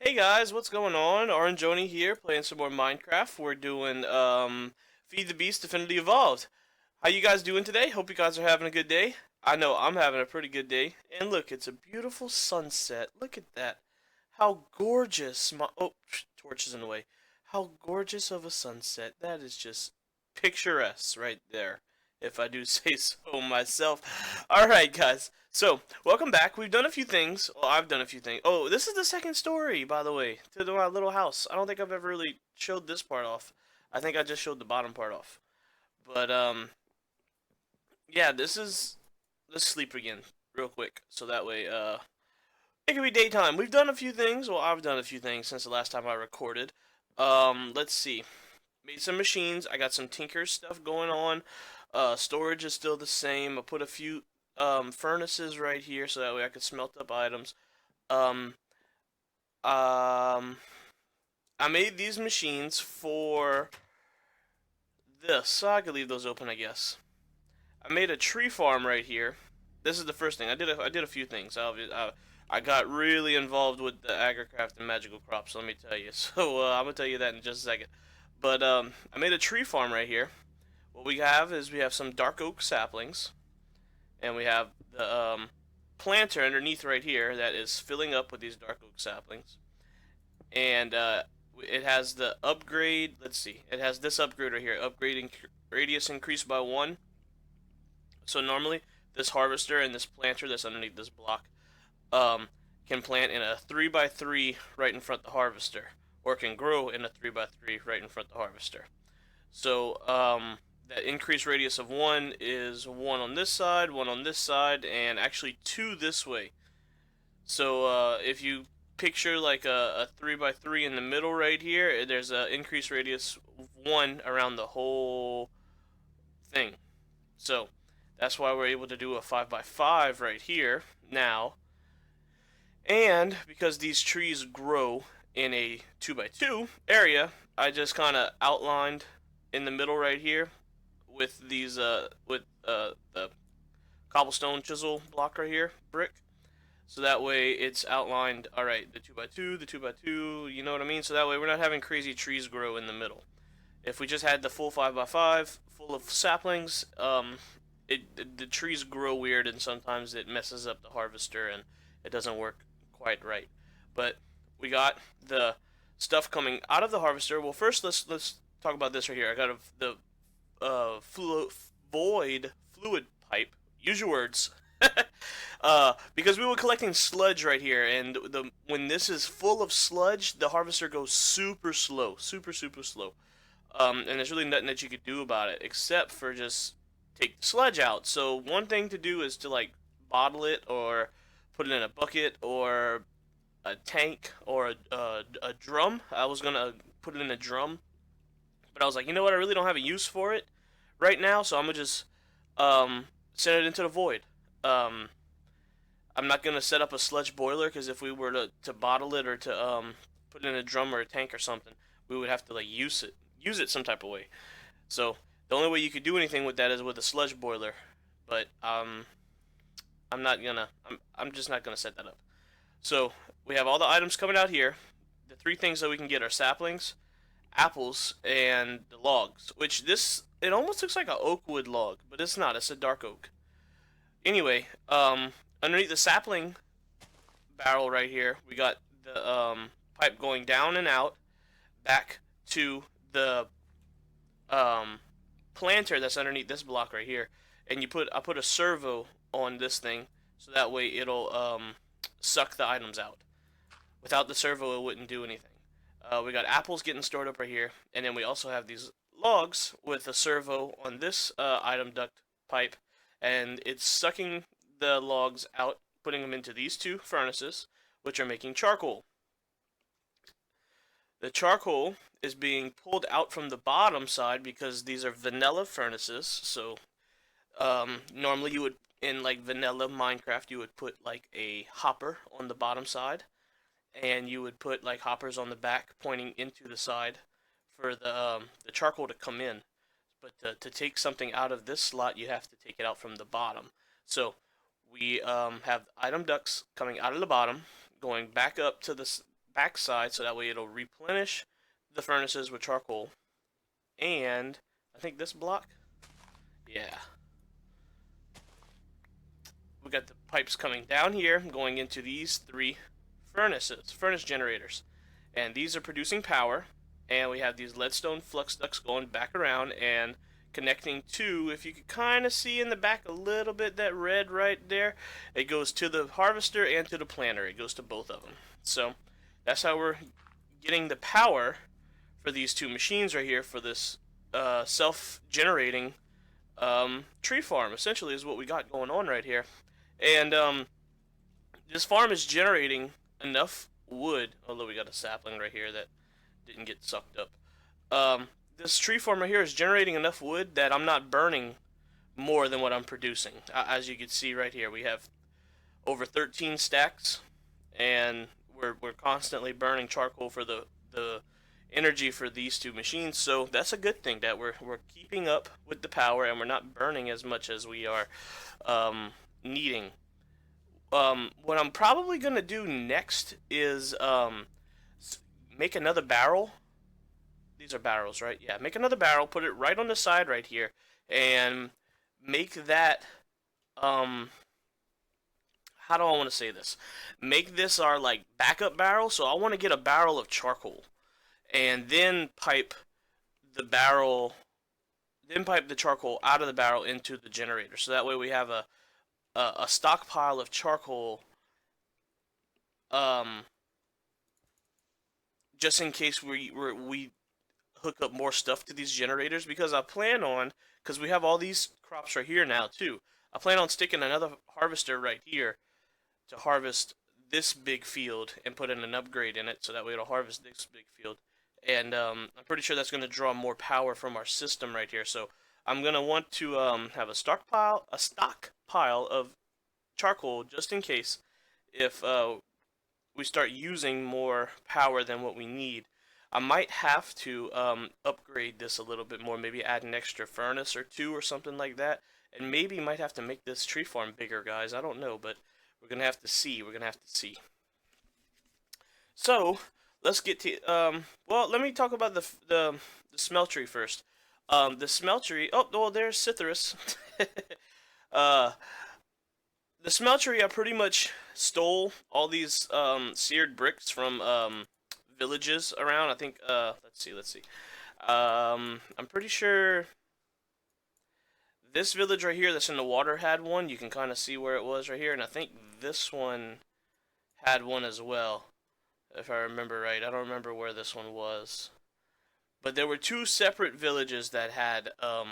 Hey guys, what's going on? Oranjoni here, playing some more Minecraft. We're doing Feed the Beast Infinity Evolved. How you guys doing today? Hope you guys are having a good day. I know I'm having a pretty good day. And look, it's a beautiful sunset. Look at that. How gorgeous. Oh, torch is in the way. How gorgeous of a sunset. That is just picturesque right there, if I do say so myself. Alright, guys. So, welcome back. We've done a few things. Well, I've done a few things. Oh, this is the second story, by the way, to my little house. I don't think I've ever really showed this part off. I think I just showed the bottom part off. But, yeah, this is... Let's sleep again, real quick. So that way, it can be daytime. We've done a few things. Well, I've done a few things since the last time I recorded. Let's see. Made some machines. I got some Tinker stuff going on. Storage is still the same. I put a few furnaces right here so that way I could smelt up items. Um, um, I made these machines for this, so I could leave those open, I guess. I made a tree farm right here. This is the first thing. I did a few things. I got really involved with the agricraft and magical crops, let me tell you. So I'm gonna tell you that in just a second. But I made a tree farm right here. What we have is we have some dark oak saplings, and we have the planter underneath right here that is filling up with these dark oak saplings. And it has the upgrade. Let's see. It has this upgrade right here. Upgrading radius increased by 1. So normally this harvester and this planter that's underneath this block um, can plant in a 3x3 right in front of the harvester, or can grow in a 3x3 right in front of the harvester. So that increased radius of 1 is 1 on this side, 1 on this side, and actually 2 this way. So if you picture like a 3x3 in the middle right here, there's an increased radius 1 around the whole thing. So that's why we're able to do a 5x5 right here now. And because these trees grow in a 2x2 area, I just kind of outlined in the middle right here with these the cobblestone chisel block right here, brick. So that way it's outlined, all right, the 2x2, the 2x2, you know what I mean? So that way we're not having crazy trees grow in the middle. If we just had the full 5x5 full of saplings, the trees grow weird, and sometimes it messes up the harvester and it doesn't work quite right. But we got the stuff coming out of the harvester. Well, first let's talk about this right here. I got the void fluid pipe. Use your words. Because we were collecting sludge right here, and when this is full of sludge, the harvester goes super slow, super slow. And there's really nothing that you could do about it except for just take the sludge out. So one thing to do is to like bottle it or put it in a bucket or a tank or a drum. I was gonna put it in a drum, but I was like, you know what? I really don't have a use for it right now, so I'm gonna just send it into the void. Um, I'm not gonna set up a sludge boiler because if we were to bottle it or to put it in a drum or a tank or something, we would have to like use it some type of way. So the only way you could do anything with that is with a sludge boiler, but I'm just not gonna set that up. So we have all the items coming out here. The three things that we can get are saplings, apples, and the logs. Which this it almost looks like an oak wood log, but it's not. It's a dark oak. Anyway, underneath the sapling barrel right here, we got the pipe going down and out back to the planter that's underneath this block right here. And I put a servo on this thing so that way it'll suck the items out. Without the servo, it wouldn't do anything. We got apples getting stored up right here, and then we also have these logs with a servo on this item duct pipe, and it's sucking the logs out, putting them into these two furnaces, which are making charcoal. The charcoal is being pulled out from the bottom side because these are vanilla furnaces. So normally you would in like vanilla Minecraft you would put like a hopper on the bottom side, and you would put like hoppers on the back pointing into the side for the charcoal to come in. But to take something out of this slot, you have to take it out from the bottom. So we have item ducts coming out of the bottom, going back up to backside, so that way it'll replenish the furnaces with charcoal. And I think this block, yeah, we got the pipes coming down here, going into these three furnace generators, and these are producing power. And we have these leadstone flux ducts going back around and connecting to, if you could kind of see in the back a little bit, that red right there, it goes to the harvester and to the planter. It goes to both of them. So that's how we're getting the power for these two machines right here for this self-generating tree farm. Essentially is what we got going on right here. And this farm is generating enough wood, although we got a sapling right here that didn't get sucked up. This tree farm right here is generating enough wood that I'm not burning more than what I'm producing. As you can see right here, we have over 13 stacks, and we're constantly burning charcoal for the energy for these two machines. So that's a good thing, that we're keeping up with the power and we're not burning as much as we are needing. What I'm probably gonna do next is make another barrel. These are barrels, right? Yeah, make another barrel, put it right on the side right here, and make that, how do I want to say this? Make this our, like, backup barrel. So I want to get a barrel of charcoal, and then pipe the barrel, then pipe the charcoal out of the barrel into the generator. So that way we have a stockpile of charcoal, um, just in case we hook up more stuff to these generators, because I plan on, because we have all these crops right here now too, I plan on sticking another harvester right here to harvest this big field and put in an upgrade in it, so that way it'll harvest this big field. And I'm pretty sure that's going to draw more power from our system right here. So I'm going to want to have a stockpile of charcoal, just in case if we start using more power than what we need. I might have to upgrade this a little bit more, maybe add an extra furnace or two or something like that, and maybe might have to make this tree farm bigger, guys. I don't know, but we're gonna have to see. We're gonna have to see. So let's get to well, let me talk about the smeltery first. The smeltery. Oh, well, there's Cythrus. uh, the smeltery, I pretty much stole all these seared bricks from villages around. I think let's see. I'm pretty sure this village right here that's in the water had one. You can kind of see where it was right here, and I think this one had one as well, if I remember right. I don't remember where this one was, but there were two separate villages that had a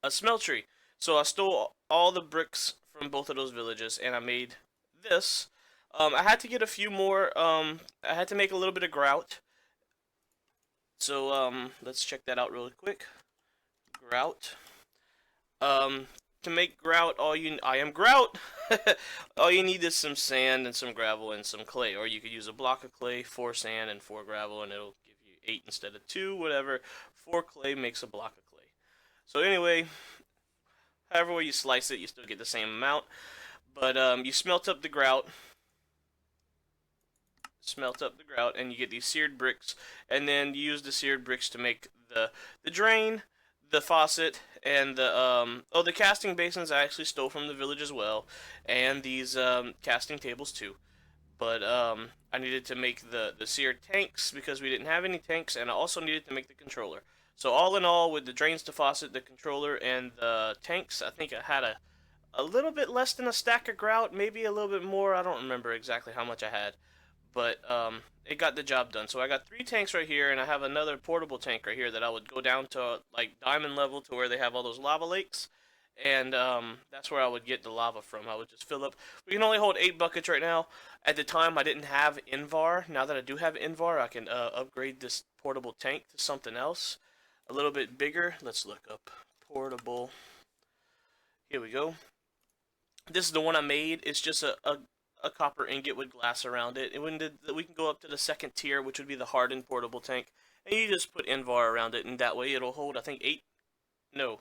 smeltery. So I stole all the bricks from both of those villages, and I made this. I had to get a few more. I had to make a little bit of grout. So let's check that out really quick. Grout. To make grout, I am grout. All you need is some sand and some gravel and some clay, or you could use a block of clay, 4 sand and 4 gravel, and it'll give you 8 instead of 2, whatever. 4 clay makes a block of clay. So anyway, however way you slice it, you still get the same amount. But you smelt up the grout, and you get these seared bricks, and then you use the seared bricks to make the drain, the faucet, and the casting basins I actually stole from the village as well, and these casting tables too. But I needed to make the seared tanks because we didn't have any tanks, and I also needed to make the controller. So all in all, with the drains, to faucet, the controller, and the tanks, I think I had a little bit less than a stack of grout, maybe a little bit more. I don't remember exactly how much I had, but it got the job done. So I got 3 tanks right here, and I have another portable tank right here that I would go down to like diamond level, to where they have all those lava lakes, and that's where I would get the lava from. I would just fill up. We can only hold 8 buckets right now. At the time, I didn't have Invar. Now that I do have Invar, I can upgrade this portable tank to something else a little bit bigger. Let's look up portable. Here we go. This is the one I made. It's just a copper ingot with glass around it. We can go up to the second tier, which would be the hardened portable tank, and you just put Invar around it, and that way it'll hold, I think, 8. No,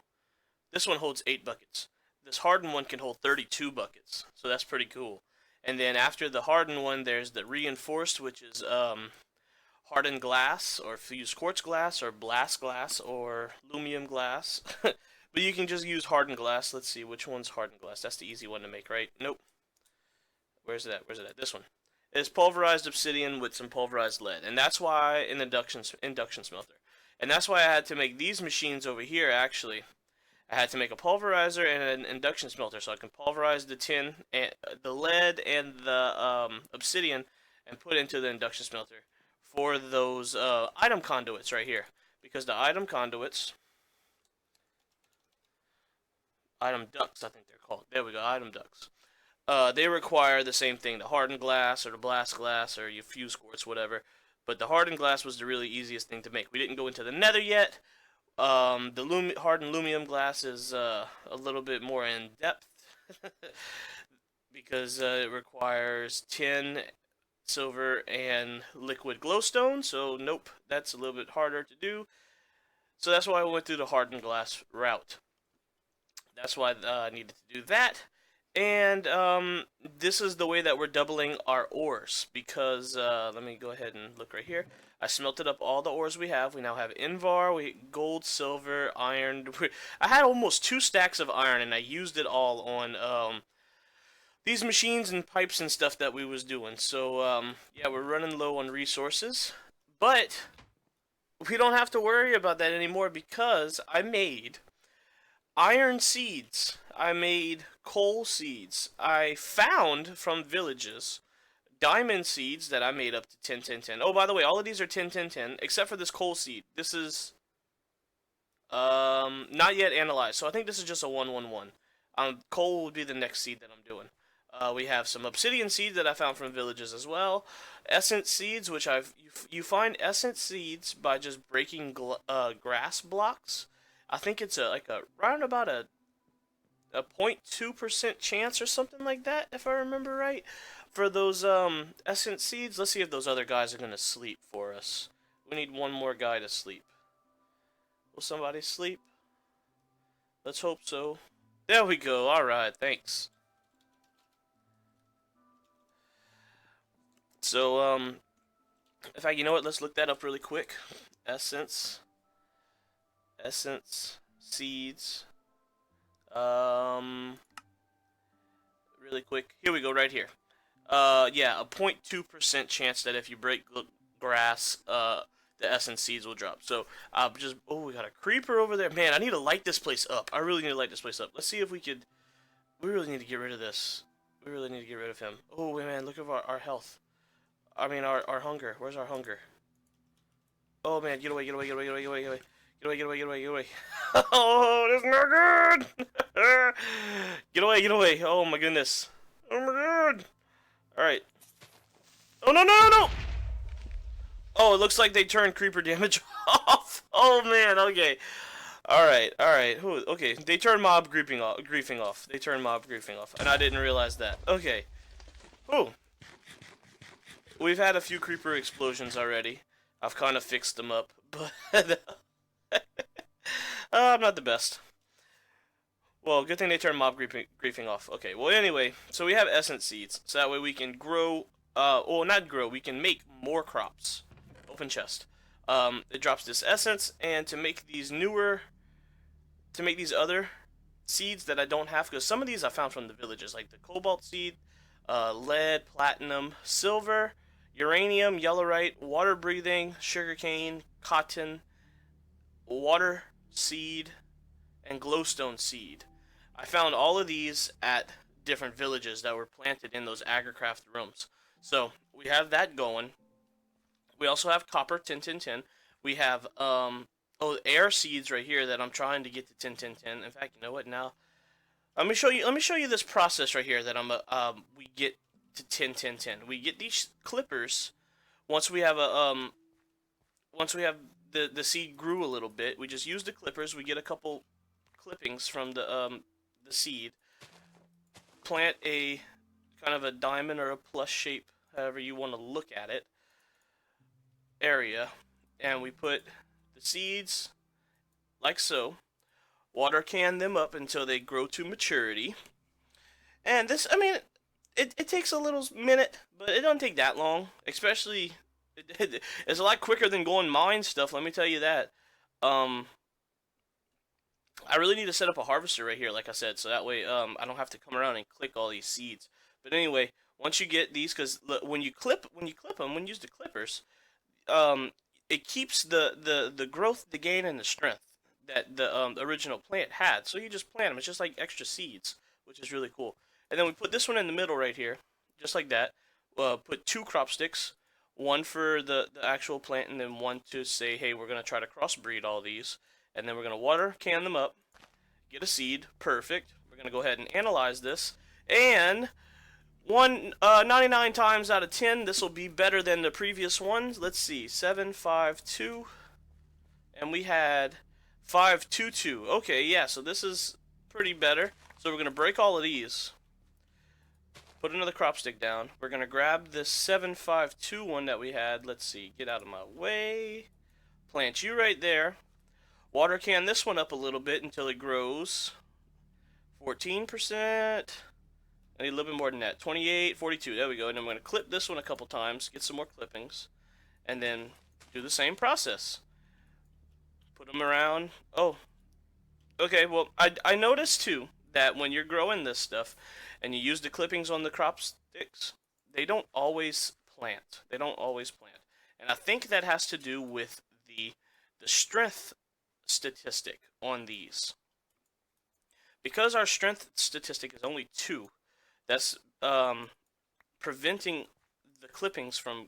this one holds 8 buckets. This hardened one can hold 32 buckets, so that's pretty cool. And then after the hardened one, there's the reinforced, which is hardened glass, or fused quartz glass, or blast glass, or lumium glass. But you can just use hardened glass. Let's see, which one's hardened glass? That's the easy one to make, right? Nope. Where's it at? Where's it at? This one. It's pulverized obsidian with some pulverized lead, and that's why an induction smelter. And that's why I had to make these machines over here. Actually, I had to make a pulverizer and an induction smelter, so I can pulverize the tin, and the lead, and the obsidian, and put into the induction smelter for those item conduits right here. Because the item conduits, item ducts, I think they're called. There we go, item ducts. They require the same thing, the hardened glass or the blast glass or your fuse quartz, whatever. But the hardened glass was the really easiest thing to make. We didn't go into the nether yet. The hardened lumium glass is a little bit more in depth because it requires tin, silver, and liquid glowstone. So nope, that's a little bit harder to do. So that's why I went through the hardened glass route. That's why I needed to do that. And this is the way that we're doubling our ores, because let me go ahead and look right here. I smelted up all the ores we have. We now have Invar, gold, silver, iron. I had almost 2 stacks of iron, and I used it all on these machines and pipes and stuff that we was doing. So yeah, we're running low on resources, but we don't have to worry about that anymore because I made iron seeds. I made coal seeds. I found from villages diamond seeds that I made up to 10, 10, 10. Oh, by the way, all of these are 10, 10, 10, except for this coal seed. This is not yet analyzed, so I think this is just a 1, 1, 1. Coal would be the next seed that I'm doing. We have some obsidian seeds that I found from villages as well. Essence seeds, which you find essence seeds by just breaking grass blocks. I think it's like around about a 0.2% chance or something like that, if I remember right, for those essence seeds. Let's see if those other guys are gonna sleep for us. We need one more guy to sleep. Will somebody sleep? Let's hope so. There we go. All right, thanks. So in fact, you know what? Let's look that up really quick. Essence seeds. Really quick. Here we go, right here. Yeah, a 0.2% chance that if you break grass, the essence seeds will drop. So, oh, we got a creeper over there. Man, I need to light this place up. I really need to light this place up. Let's see if we could. We really need to get rid of this. We really need to get rid of him. Oh, man, look at our health. I mean, our hunger. Where's our hunger? Oh, man, get away, get away, get away, get away, get away, get away. Get away, get away, get away, get away. Oh, that's not good! Get away, get away. Oh my goodness. Oh my god. Alright. Oh, no, no, no, no! Oh, it looks like they turned creeper damage off. Oh man, okay. Alright, alright. Okay, they turned mob griefing off. They turned mob griefing off. And I didn't realize that. Okay. Oh. We've had a few creeper explosions already. I've kind of fixed them up, but I'm not the best. Well, good thing they turned mob griefing off. Okay, well anyway, so we have essence seeds, so that way we can grow, well not grow, we can make more crops. Open chest. It drops this essence, and to make these other seeds that I don't have, because some of these I found from the villages, like the cobalt seed, lead, platinum, silver, uranium, yellowite, water breathing, sugarcane, cotton, water seed, and glowstone seed. I found all of these at different villages that were planted in those agricraft rooms. So we have that going. We also have copper 10 10 10. We have air seeds right here that I'm trying to get to 10 10 10. In fact, you know what? Now let me show you this process right here that we get to 10 10 10. We get these clippers once we have the seed grew a little bit. We just use the clippers. We get a couple clippings from the seed. Plant a kind of a diamond or a plus shape, however you want to look at it, area, and we put the seeds like so. Water can them up until they grow to maturity. And this, I mean, it takes a little minute, but it doesn't take that long. Especially, it's a lot quicker than going mine stuff. Let me tell you that. Um, I really need to set up a harvester right here, like I said, so that way I don't have to come around and click all these seeds. But anyway, once you get these, because when you clip them, when you use the clippers, um, it keeps the growth, the gain, and the strength that the original plant had. So you just plant them. It's just like extra seeds, which is really cool. And then we put this one in the middle right here, just like that. Put two crop sticks, one for the actual plant, and then one to say, hey, we're gonna try to crossbreed all these, and then we're gonna water can them up, get a seed, perfect. We're gonna go ahead and analyze this, and 99 times out of 10, this will be better than the previous ones. Let's see, 752, and we had 522. Okay, yeah, so this is pretty better. So we're gonna break all of these, put another crop stick down. We're gonna grab this 752 one that we had. Let's see, get out of my way. Plant you right there. Water can this one up a little bit until it grows. 14%. I need a little bit more than that. 28, 42. There we go. And I'm going to clip this one a couple times, get some more clippings, and then do the same process. Put them around. Oh, okay. Well, I noticed too that when you're growing this stuff and you use the clippings on the crop sticks, they don't always plant. They don't always plant. And I think that has to do with the strength statistic on these. Because our strength statistic is only 2, that's preventing the clippings from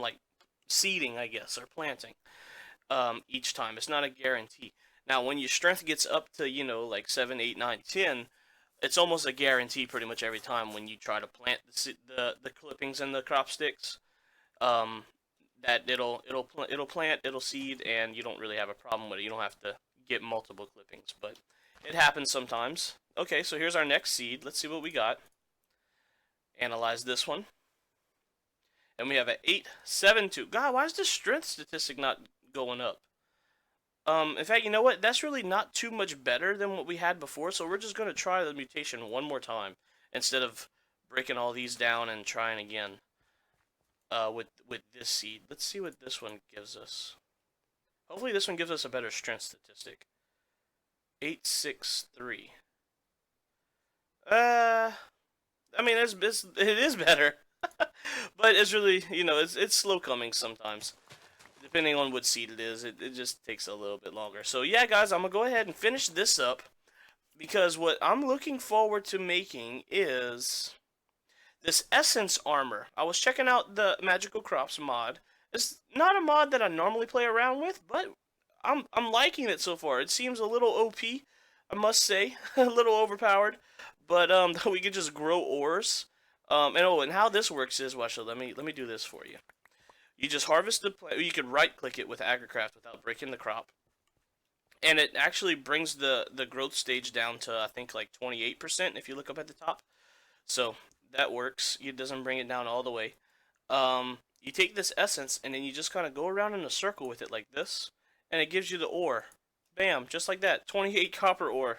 like seeding, I guess, or planting each time. It's not a guarantee. Now, when your strength gets up to like 7, 8, 9, 10, it's almost a guarantee pretty much every time when you try to plant the clippings in the crop sticks. That it'll plant, it'll seed, and you don't really have a problem with it. You don't have to get multiple clippings, but it happens sometimes. Okay, so here's our next seed. Let's see what we got. Analyze this one. And we have an 872. God, why is the strength statistic not going up? In fact, you know what? That's really not too much better than what we had before, so we're just going to try the mutation one more time instead of breaking all these down and trying again with this seed. Let's see what this one gives us. Hopefully this one gives us a better strength statistic. 863. I mean, it is better, but it's really, it's slow coming sometimes. Depending on what seed it is, it just takes a little bit longer. So yeah, guys, I'm gonna go ahead and finish this up because what I'm looking forward to making is this essence armor. I was checking out the Magical Crops mod. It's not a mod that I normally play around with, but I'm liking it so far. It seems a little OP, I must say, a little overpowered, but we can just grow ores. And how this works is, watch. So let me do this for you. You just harvest the plant. You can right click it with AgriCraft without breaking the crop, and it actually brings the growth stage down to, I think, like 28% if you look up at the top. So that works. It doesn't bring it down all the way. You take this essence and then you just kind of go around in a circle with it like this, and it gives you the ore. Bam, just like that. 28 copper ore.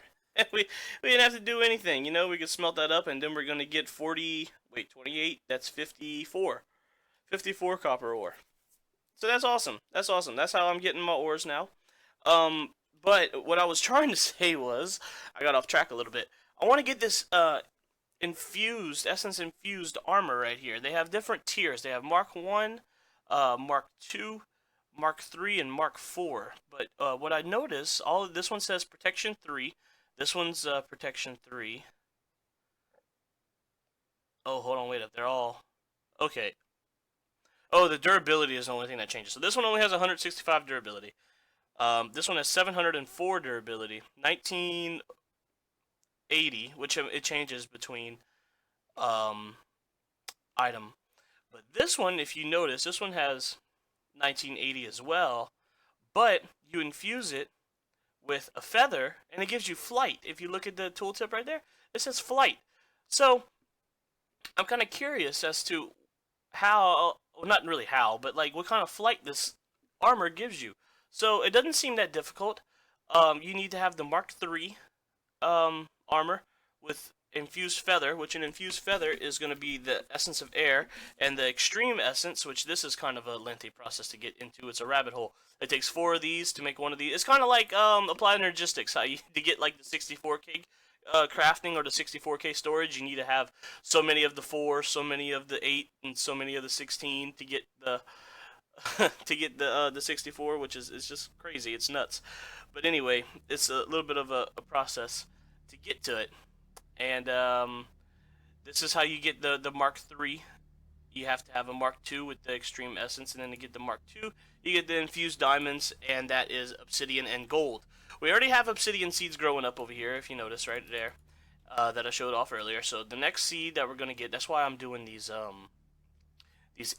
we didn't have to do anything, we could smelt that up, and then we're gonna get 28. That's 54. 54 copper ore. So that's awesome. That's awesome. That's how I'm getting my ores now. But what I was trying to say was, I got off track a little bit. I want to get this essence infused armor right here. They have different tiers. They have Mark 1, Mark 2, Mark 3, and Mark 4. But what I noticed, this one says Protection 3. This one's Protection 3. Oh, hold on, wait up. They're all... Okay. Oh, the durability is the only thing that changes. So this one only has 165 durability. This one has 704 durability. 1980, which it changes between item. But this one, if you notice, this one has 1980 as well. But you infuse it with a feather, and it gives you flight. If you look at the tooltip right there, it says flight. So I'm kind of curious as to how, well, not really how, but like what kind of flight this armor gives you. So it doesn't seem that difficult. You need to have the Mark III armor with infused feather, which an infused feather is going to be the essence of air, and the extreme essence, which this is kind of a lengthy process to get into. It's a rabbit hole. It takes 4 of these to make one of these. It's kind of like applied energistics. How you to get like the 64k crafting or the 64k storage, you need to have so many of the 4, so many of the 8, and so many of the 16 to get the the 64, which is just crazy. It's nuts. But anyway, it's a little bit of a process to get to it. And this is how you get the Mark 3. You have to have a Mark 2 with the extreme essence, and then to get the Mark 2, you get the infused diamonds, and that is obsidian and gold. We already have obsidian seeds growing up over here, if you notice right there, that I showed off earlier. So the next seed that we're gonna get, that's why I'm doing these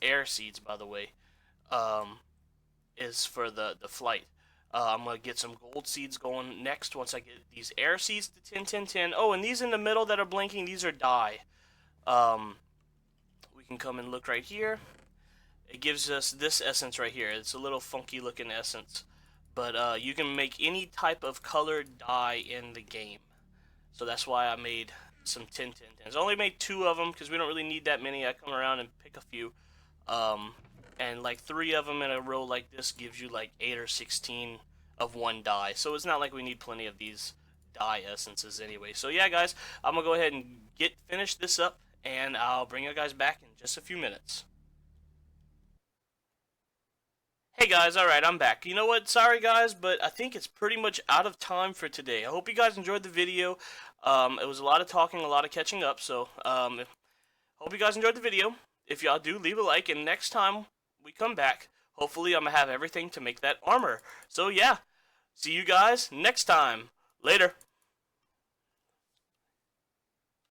air seeds, by the way, um, is for the flight. I'm gonna get some gold seeds going next once I get these air seeds to 10, 10, 10. Oh, and these in the middle that are blinking, these are dye. Um, we can come and look right here. It gives us this essence right here. It's a little funky looking essence, but you can make any type of colored dye in the game. So that's why I made some 10, 10, 10s. I only made 2 of them because we don't really need that many. I come around and pick a few. Um, and like 3 of them in a row like this gives you like 8 or 16 of one dye. So it's not like we need plenty of these dye essences anyway. So yeah, guys, I'm gonna go ahead and finish this up, and I'll bring you guys back in just a few minutes. Hey guys, alright, I'm back. You know what? Sorry guys, but I think it's pretty much out of time for today. I hope you guys enjoyed the video. It was a lot of talking, a lot of catching up, so hope you guys enjoyed the video. If y'all do, leave a like, and next time we come back, hopefully I'm going to have everything to make that armor. So yeah, see you guys next time. Later.